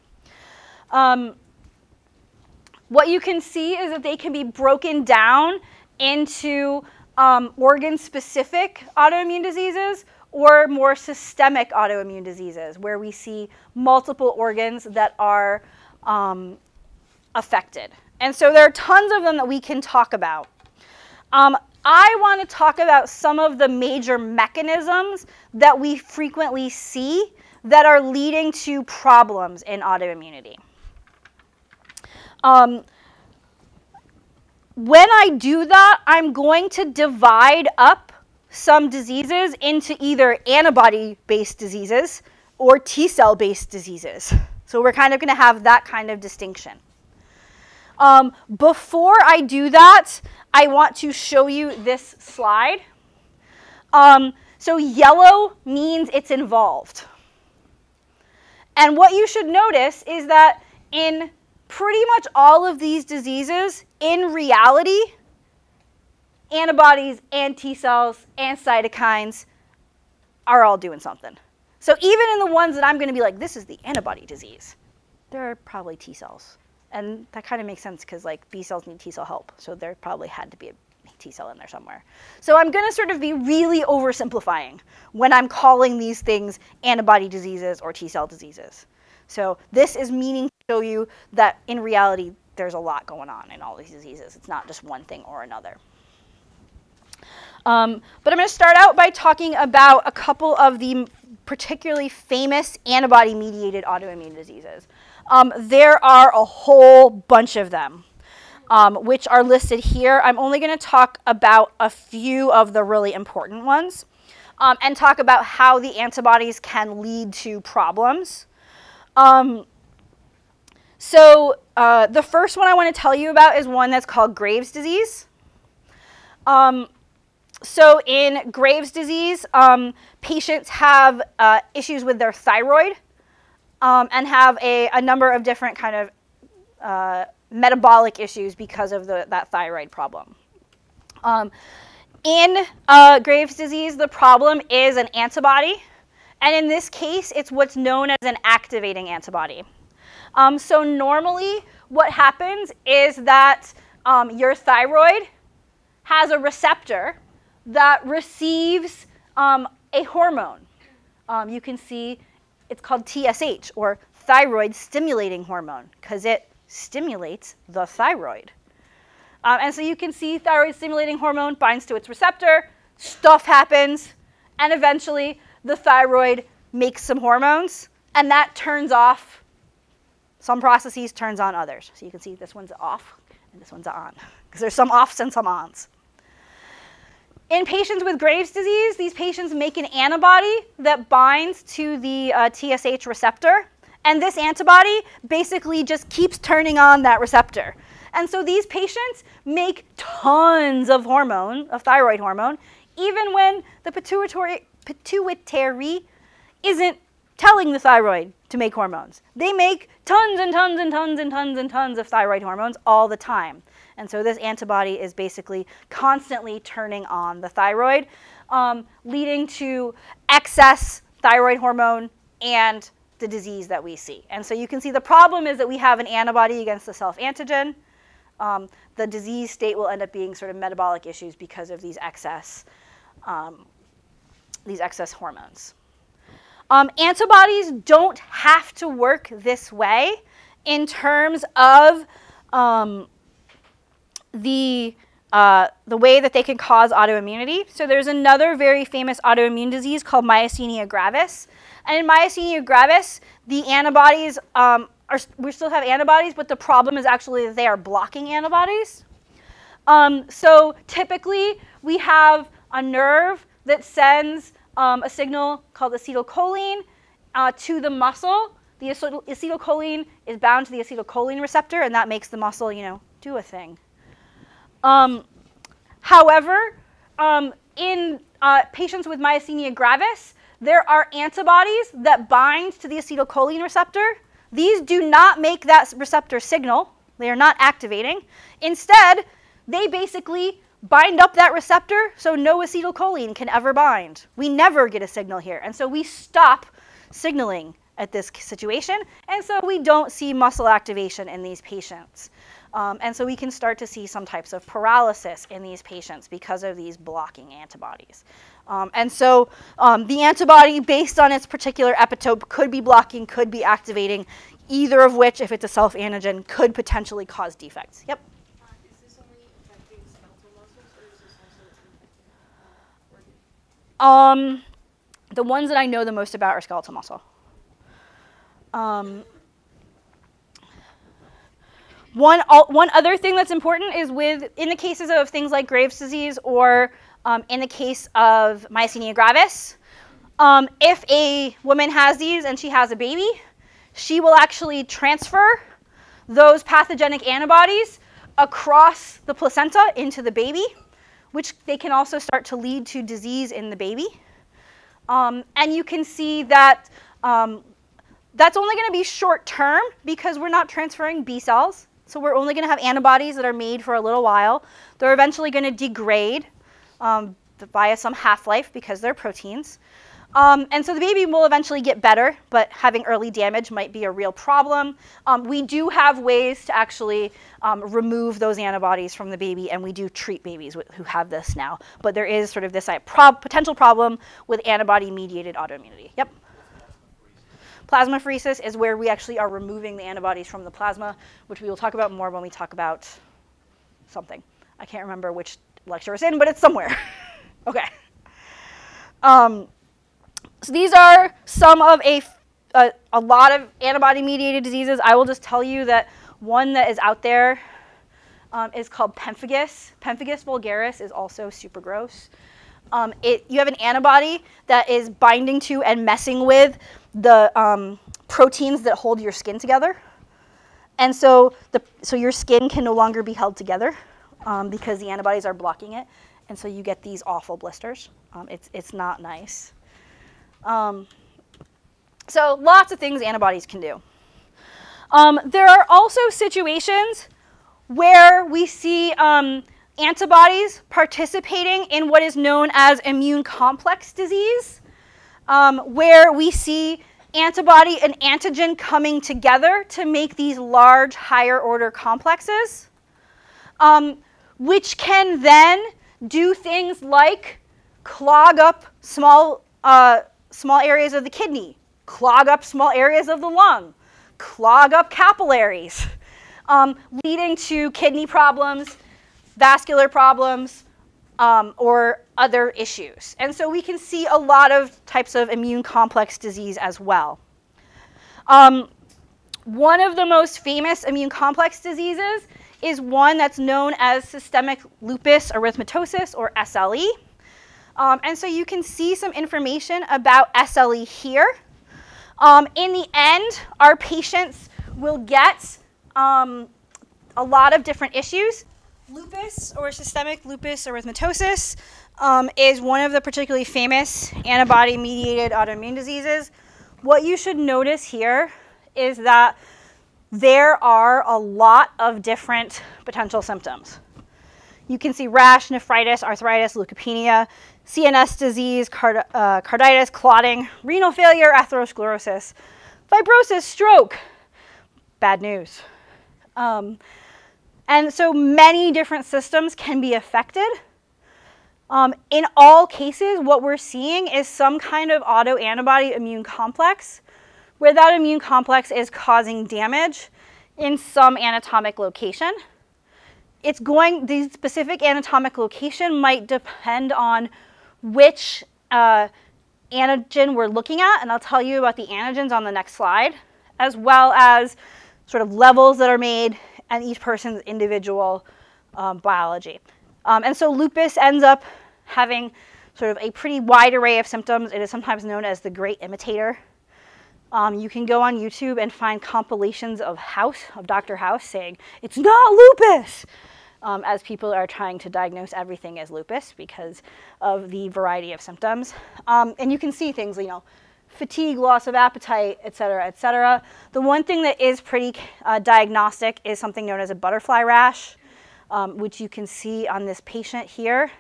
What you can see is that they can be broken down into organ-specific autoimmune diseases or more systemic autoimmune diseases, where we see multiple organs that are affected. And so there are tons of them that we can talk about. I want to talk about some of the major mechanisms that we frequently see that are leading to problems in autoimmunity. When I do that, I'm going to divide up some diseases into either antibody-based diseases or T-cell-based diseases. So we're kind of going to have that kind of distinction. Before I do that, I want to show you this slide. So yellow means it's involved. And what you should notice is that in pretty much all of these diseases, in reality, antibodies and T cells and cytokines are all doing something. So even in the ones that I'm going to be like, this is the antibody disease, there are probably T cells. And that kind of makes sense because like B cells need T cell help. So there probably had to be a T cell in there somewhere. So I'm going to sort of be really oversimplifying when I'm calling these things antibody diseases or T cell diseases. So this is meaning to show you that in reality, there's a lot going on in all these diseases. It's not just one thing or another. But I'm going to start out by talking about a couple of the particularly famous antibody-mediated autoimmune diseases. There are a whole bunch of them, which are listed here. I'm only going to talk about a few of the really important ones and talk about how the antibodies can lead to problems. So the first one I want to tell you about is one that's called Graves' disease. So in Graves' disease, patients have issues with their thyroid and have a number of different kind of metabolic issues because of that thyroid problem. In Graves' disease, the problem is an antibody. And in this case, it's what's known as an activating antibody. So normally what happens is that your thyroid has a receptor that receives a hormone. You can see it's called TSH, or thyroid stimulating hormone, because it stimulates the thyroid. And so you can see thyroid stimulating hormone binds to its receptor, stuff happens, and eventually the thyroid makes some hormones, and that turns off some processes, turns on others. So you can see this one's off and this one's on, because there's some offs and some ons. In patients with Graves' disease, these patients make an antibody that binds to the TSH receptor, and this antibody basically just keeps turning on that receptor. And so these patients make tons of hormone, of thyroid hormone, even when the pituitary isn't telling the thyroid to make hormones. They make tons and tons and tons and tons and tons of thyroid hormones all the time. And so this antibody is basically constantly turning on the thyroid, leading to excess thyroid hormone and the disease that we see. And so you can see the problem is that we have an antibody against the self-antigen. The disease state will end up being sort of metabolic issues because of these excess hormones. Antibodies don't have to work this way in terms of the way that they can cause autoimmunity. So there's another very famous autoimmune disease called Myasthenia gravis. And in Myasthenia gravis, the antibodies we still have antibodies, but the problem is actually that they are blocking antibodies. So typically, we have a nerve that sends a signal called acetylcholine to the muscle. The acetylcholine is bound to the acetylcholine receptor, and that makes the muscle, do a thing. However, in patients with myasthenia gravis, there are antibodies that bind to the acetylcholine receptor. These do not make that receptor signal. They are not activating. Instead, they basically bind up that receptor so no acetylcholine can ever bind. We never get a signal here. And so we stop signaling at this situation. And so we don't see muscle activation in these patients. And so we can start to see some types of paralysis in these patients because of these blocking antibodies. And so the antibody, based on its particular epitope, could be blocking, could be activating, either of which, if it's a self-antigen, could potentially cause defects. Yep? Is this only affecting skeletal muscles, or is this also affecting organs? The ones that I know the most about are skeletal muscle. One other thing that's important is in the cases of things like Graves' disease or in the case of myasthenia gravis, if a woman has these and she has a baby, she will actually transfer those pathogenic antibodies across the placenta into the baby, which they can also start to lead to disease in the baby. And you can see that that's only going to be short term because we're not transferring B cells. So we're only going to have antibodies that are made for a little while. They're eventually going to degrade via some half-life because they're proteins. And so the baby will eventually get better, but having early damage might be a real problem. We do have ways to actually remove those antibodies from the baby, and we do treat babies who have this now. But there is sort of this potential problem with antibody-mediated autoimmunity. Yep? Plasmapheresis is where we actually are removing the antibodies from the plasma, which we will talk about more when we talk about something. I can't remember which lecture it's in, but it's somewhere. Okay. So these are some of a lot of antibody-mediated diseases. I will just tell you that one that is out there is called pemphigus. Pemphigus vulgaris is also super gross. You have an antibody that is binding to and messing with the proteins that hold your skin together. And so your skin can no longer be held together because the antibodies are blocking it. And so you get these awful blisters. It's not nice. So lots of things antibodies can do. There are also situations where we see antibodies participating in what is known as immune complex disease, where we see antibody and antigen coming together to make these large, higher order complexes, which can then do things like clog up small areas of the kidney, clog up small areas of the lung, clog up capillaries, leading to kidney problems, vascular problems, or other issues. And so we can see a lot of types of immune complex disease as well. One of the most famous immune complex diseases is one that's known as systemic lupus erythematosus, or SLE. And so you can see some information about SLE here. In the end, our patients will get a lot of different issues. Lupus, or systemic lupus erythematosus, is one of the particularly famous antibody-mediated autoimmune diseases. What you should notice here is that there are a lot of different potential symptoms. You can see rash, nephritis, arthritis, leukopenia, CNS disease, carditis, clotting, renal failure, atherosclerosis, fibrosis, stroke. Bad news. And so many different systems can be affected. In all cases, what we're seeing is some kind of autoantibody immune complex, where that immune complex is causing damage in some anatomic location. The specific anatomic location might depend on which antigen we're looking at, and I'll tell you about the antigens on the next slide, as well as sort of levels that are made and each person's individual biology. And so lupus ends up having sort of a pretty wide array of symptoms. It is sometimes known as the great imitator. You can go on YouTube and find compilations of Dr. House saying, "It's not lupus," as people are trying to diagnose everything as lupus because of the variety of symptoms. And you can see things, fatigue, loss of appetite, et cetera, et cetera. The one thing that is pretty diagnostic is something known as a butterfly rash, which you can see on this patient here,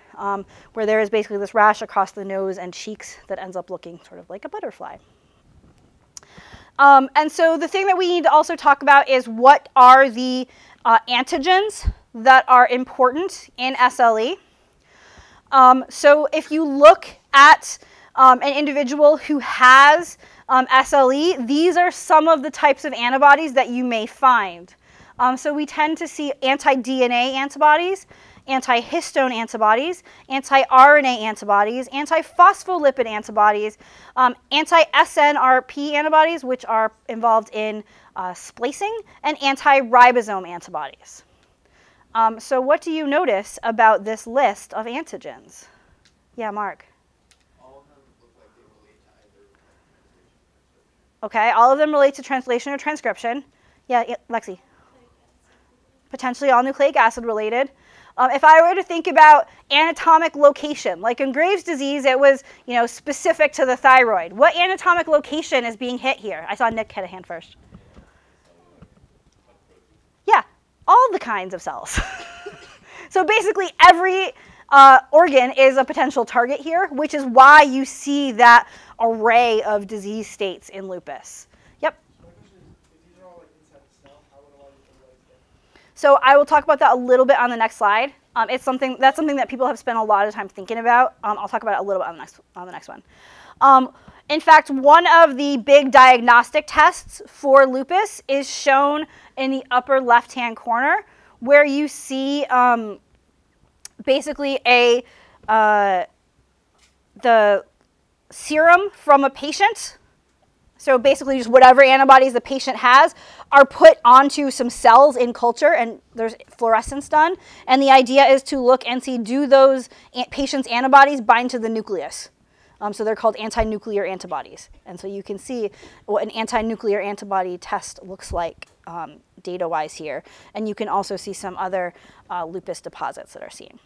where there is basically this rash across the nose and cheeks that ends up looking sort of like a butterfly. And so the thing that we need to also talk about is what are the antigens that are important in SLE. So if you look at an individual who has SLE, these are some of the types of antibodies that you may find. So we tend to see anti-DNA antibodies, anti-histone antibodies, anti-RNA antibodies, anti-phospholipid antibodies, anti-SNRP antibodies, which are involved in splicing, and anti-ribosome antibodies. So what do you notice about this list of antigens? Yeah, Mark. All of them look like they relate to either translation or transcription. Okay, all of them relate to translation or transcription. Yeah, Lexi. Potentially all nucleic acid related. If I were to think about anatomic location, like in Graves' disease, it was specific to the thyroid. What anatomic location is being hit here? I saw Nick had a hand first. Yeah, all the kinds of cells. So basically every organ is a potential target here, which is why you see that array of disease states in lupus. Yep. So I will talk about that a little bit on the next slide. That's something that people have spent a lot of time thinking about. I'll talk about it a little bit on the next one. In fact, one of the big diagnostic tests for lupus is shown in the upper left-hand corner, where you see basically the serum from a patient. So basically just whatever antibodies the patient has are put onto some cells in culture, and there's fluorescence done. And the idea is to look and see, do those patient's antibodies bind to the nucleus So they're called anti-nuclear antibodies. And so you can see what an anti-nuclear antibody test looks like data-wise here. And you can also see some other lupus deposits that are seen.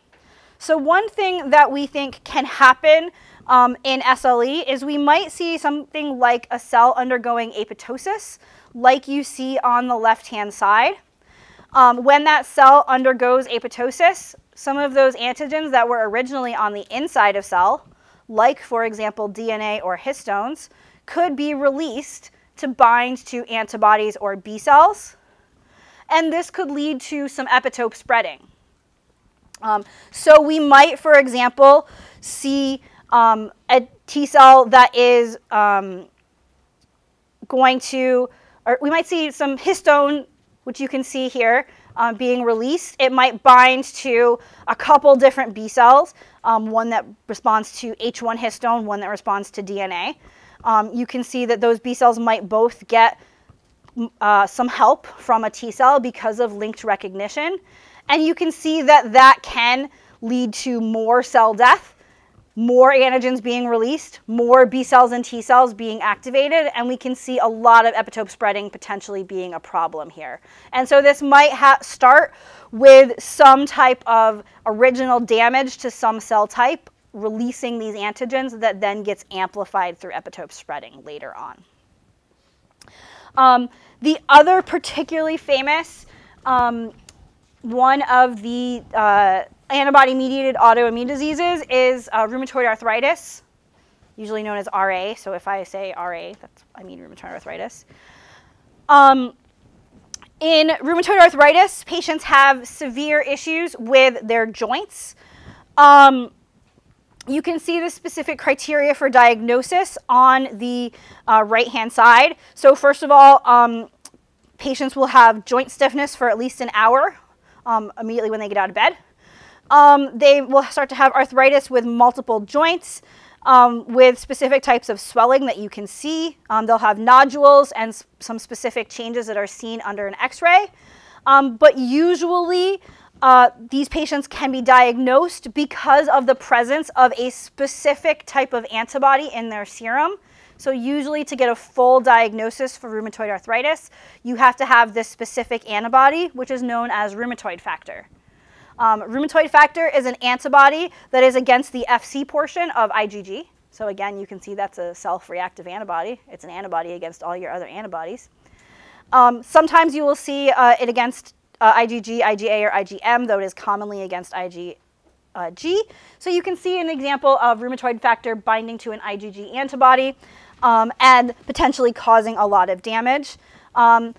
So one thing that we think can happen in SLE is we might see something like a cell undergoing apoptosis, like you see on the left-hand side. When that cell undergoes apoptosis, some of those antigens that were originally on the inside of cell, like, for example, DNA or histones, could be released to bind to antibodies or B cells. And this could lead to some epitope spreading. So we might, for example, see a T cell that is going to, or we might see some histone, which you can see here, being released. It might bind to a couple different B cells, one that responds to H1 histone, one that responds to DNA. You can see that those B cells might both get some help from a T cell because of linked recognition. And you can see that that can lead to more cell death, more antigens being released, more B cells and T cells being activated, and we can see a lot of epitope spreading potentially being a problem here. And so this might start with some type of original damage to some cell type, releasing these antigens that then gets amplified through epitope spreading later on. The other particularly famous one of the antibody-mediated autoimmune diseases is rheumatoid arthritis, usually known as RA. So if I say RA, I mean rheumatoid arthritis. In rheumatoid arthritis, patients have severe issues with their joints. You can see the specific criteria for diagnosis on the right-hand side. So first of all, patients will have joint stiffness for at least an hour immediately when they get out of bed. They will start to have arthritis with multiple joints, with specific types of swelling that you can see. They'll have nodules and some specific changes that are seen under an X-ray. But usually, these patients can be diagnosed because of the presence of a specific type of antibody in their serum. So usually to get a full diagnosis for rheumatoid arthritis, you have to have this specific antibody, which is known as rheumatoid factor. Rheumatoid factor is an antibody that is against the Fc portion of IgG. So again, you can see that's a self-reactive antibody. It's an antibody against all your other antibodies. Sometimes you will see it against IgG, IgA, or IgM, though it is commonly against IgG. So you can see an example of rheumatoid factor binding to an IgG antibody and potentially causing a lot of damage. One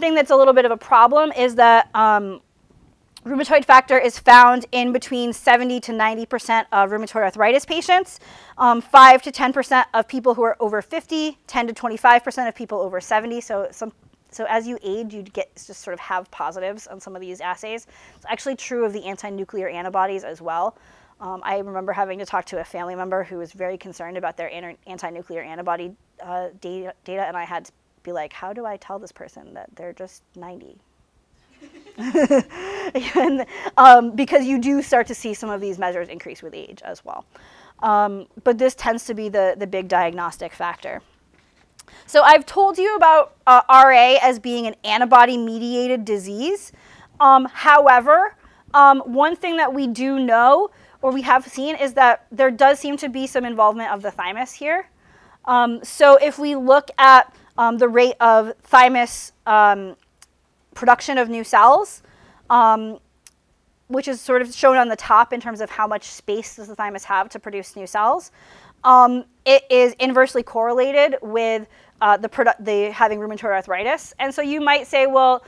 thing that's a little bit of a problem is that rheumatoid factor is found in between 70 to 90% of rheumatoid arthritis patients, 5 to 10% of people who are over 50, 10 to 25% of people over 70. So as you age, you just sort of have positives on some of these assays. It's actually true of the anti-nuclear antibodies as well. I remember having to talk to a family member who was very concerned about their anti-nuclear antibody data, and I had to be like, how do I tell this person that they're just 90? And, because you do start to see some of these measures increase with age as well. But this tends to be the big diagnostic factor. So I've told you about RA as being an antibody-mediated disease. However, one thing that we do know, or we have seen, is that there does seem to be some involvement of the thymus here. So if we look at the rate of thymus production of new cells, which is sort of shown on the top in terms of how much space does the thymus have to produce new cells, it is inversely correlated with the having rheumatoid arthritis. And so you might say, well,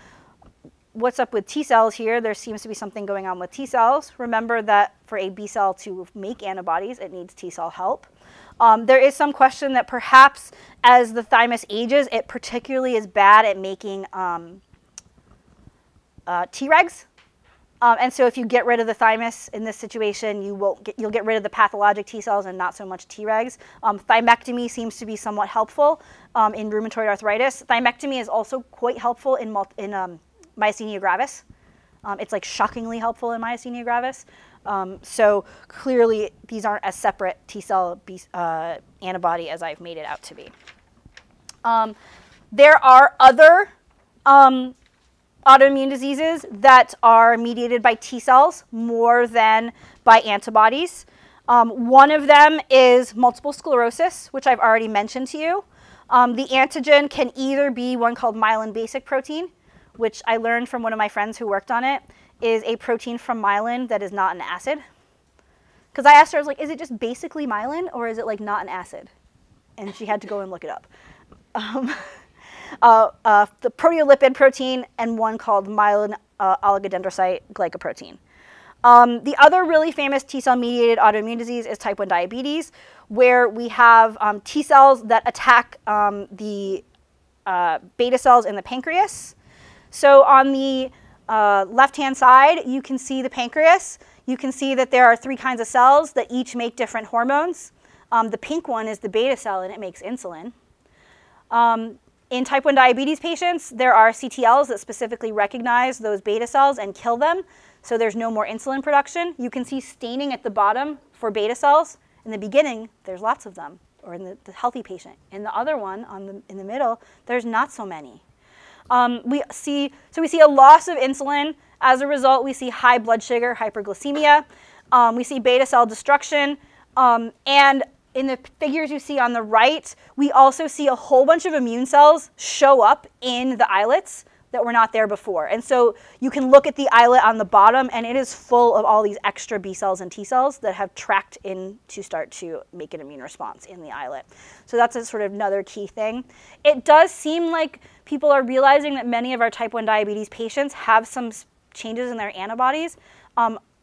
what's up with T cells here? There seems to be something going on with T cells. Remember that for a B cell to make antibodies, it needs T cell help. There is some question that perhaps as the thymus ages, it particularly is bad at making Tregs. And so if you get rid of the thymus in this situation, you'll get rid of the pathologic T cells and not so much Tregs. Thymectomy seems to be somewhat helpful in rheumatoid arthritis. Thymectomy is also quite helpful in myasthenia gravis. It's like shockingly helpful in myasthenia gravis. So clearly, these aren't a separate T-cell antibody as I've made it out to be. There are other autoimmune diseases that are mediated by T-cells more than by antibodies. One of them is multiple sclerosis, which I've already mentioned to you. The antigen can either be one called myelin basic protein, which I learned from one of my friends who worked on it, is a protein from myelin that is not an acid. Because I asked her, I was like, is it just basically myelin, or is it like not an acid? And she had to go and look it up. The proteolipid protein, and one called myelin oligodendrocyte glycoprotein. The other really famous T-cell mediated autoimmune disease is type 1 diabetes, where we have T-cells that attack the beta cells in the pancreas. So on the left-hand side, you can see the pancreas. You can see that there are 3 kinds of cells that each make different hormones. The pink one is the beta cell, and it makes insulin. In type 1 diabetes patients, there are CTLs that specifically recognize those beta cells and kill them, so there's no more insulin production. You can see staining at the bottom for beta cells. In the beginning, there's lots of them, or in the healthy patient. In the other one, in the middle, there's not so many. We see a loss of insulin. As a result, we see high blood sugar, hyperglycemia. We see beta cell destruction, and in the figures you see on the right, we also see a whole bunch of immune cells show up in the islets that were not there before. And so you can look at the islet on the bottom, and it is full of all these extra B cells and T cells that have tracked in to start to make an immune response in the islet. So that's a sort of another key thing. It does seem like people are realizing that many of our type 1 diabetes patients have some changes in their antibodies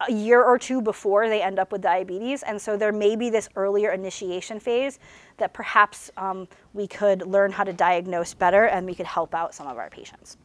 a year or 2 before they end up with diabetes. And so there may be this earlier initiation phase that perhaps we could learn how to diagnose better, and we could help out some of our patients.